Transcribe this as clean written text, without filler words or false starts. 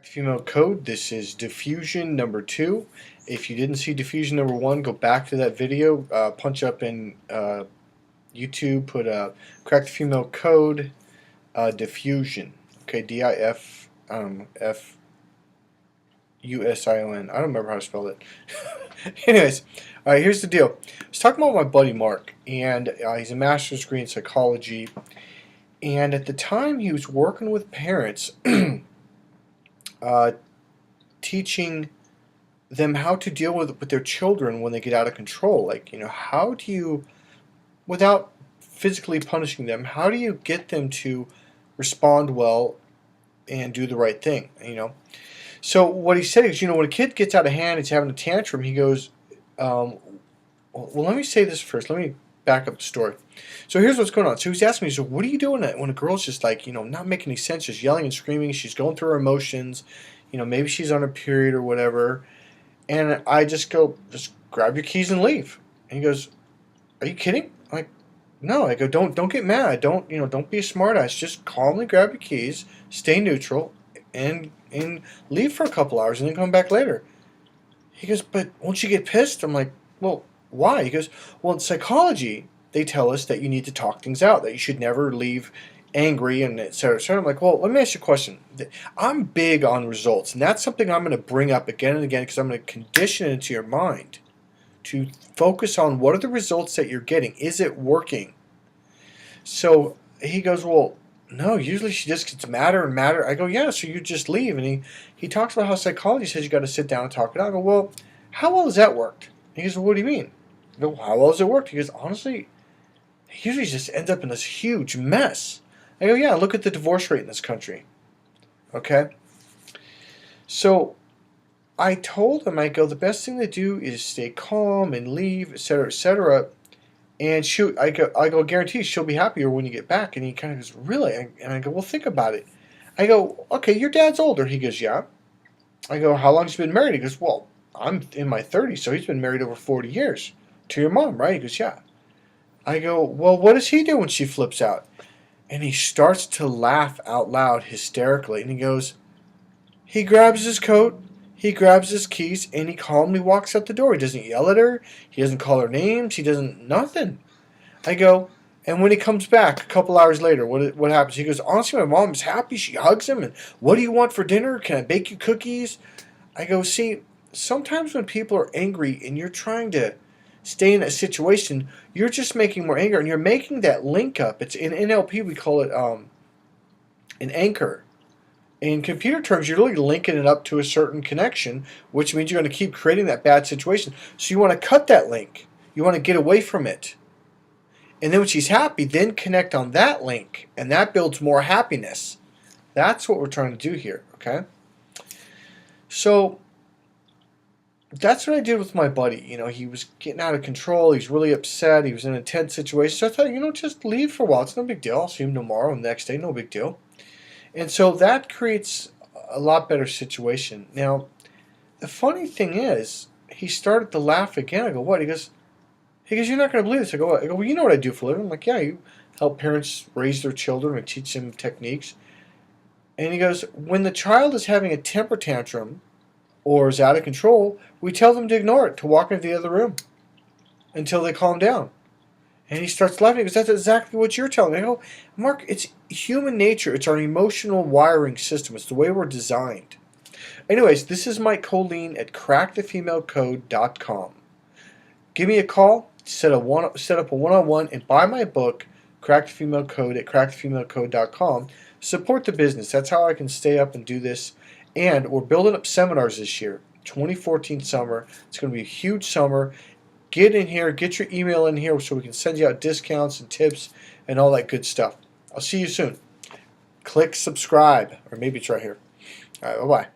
Female code. This is diffusion number 2. If you didn't see diffusion number 1, go back to that video. Punch up in YouTube, put crack the female code diffusion. Okay, Diffusion. I don't remember how to spell it. Anyways, all right. Here's the deal. I was talking about my buddy Mark, and he's a master's degree in psychology. And at the time, he was working with parents. Teaching them how to deal with their children when they get out of control. Like, how do you, without physically punishing them, how do you get them to respond well and do the right thing, So what he said is, when a kid gets out of hand, he's having a tantrum, he goes, well, let me say this first. Let me back up the story. So here's what's going on. So he's asking me, so what are you doing when a girl's just like, not making any sense, just yelling and screaming, she's going through her emotions, maybe she's on her period or whatever. And I just go, just grab your keys and leave. And he goes, are you kidding? I'm like, no. I go, don't get mad. Don't be a smartass. Just calmly grab your keys, stay neutral, and leave for a couple hours and then come back later. He goes, but won't you get pissed? I'm like, well, why? He goes, well, in psychology, they tell us that you need to talk things out, that you should never leave angry, and et cetera, et cetera. I'm like, well, let me ask you a question. I'm big on results, and that's something I'm going to bring up again and again because I'm going to condition it into your mind to focus on what are the results that you're getting. Is it working? So he goes, well, no, usually she just gets madder and madder. I go, yeah, so you just leave. And he talks about how psychology says you got to sit down and talk it out. I go, well, how well has that worked? He goes, well, what do you mean? I go, how well has it worked? He goes, honestly, he usually just ends up in this huge mess. I go, yeah, look at the divorce rate in this country. Okay? So I told him, I go, the best thing to do is stay calm and leave, et cetera, et cetera. And I go, guarantee she'll be happier when you get back. And he kind of goes, really? And I go, well, think about it. I go, okay, your dad's older. He goes, yeah. I go, how long has he been married? He goes, well, I'm in my 30s, so he's been married over 40 years. To your mom, right? He goes, yeah. I go, well, what does he do when she flips out? And he starts to laugh out loud hysterically. And he goes, he grabs his coat, he grabs his keys, and he calmly walks out the door. He doesn't yell at her. He doesn't call her names. He doesn't, nothing. I go, and when he comes back a couple hours later, what happens? He goes, honestly, my mom is happy. She hugs him. And what do you want for dinner? Can I bake you cookies? I go, see, sometimes when people are angry and you're trying to stay in that situation, you're just making more anger, and you're making that link up. It's in NLP, we call it an anchor. In computer terms, you're really linking it up to a certain connection, which means you're going to keep creating that bad situation. So you want to cut that link. You want to get away from it. And then when she's happy, then connect on that link, and that builds more happiness. That's what we're trying to do here, okay? So that's what I did with my buddy. He was getting out of control. He's really upset. He was in a tense situation. So I thought, just leave for a while. It's no big deal. I'll see him tomorrow and the next day. No big deal. And so that creates a lot better situation. Now, the funny thing is, he started to laugh again. I go, what? He goes, you're not going to believe this. I go, well, you know what I do for a living? I'm like, yeah, you help parents raise their children and teach them techniques. And he goes, when the child is having a temper tantrum or is out of control, we tell them to ignore it, to walk into the other room until they calm down. And he starts laughing because that's exactly what you're telling me. I go, Mark, it's human nature. It's our emotional wiring system. It's the way we're designed. Anyways, this is Mike Kollin at crackthefemalecode.com. Give me a call, set up a one-on-one, and buy my book, Crack the Female Code, at crackthefemalecode.com. Support the business. That's how I can stay up and do this. And we're building up seminars this year, 2014 summer. It's going to be a huge summer. Get in here, get your email in here so we can send you out discounts and tips and all that good stuff. I'll see you soon. Click subscribe, or maybe it's right here. All right, bye-bye.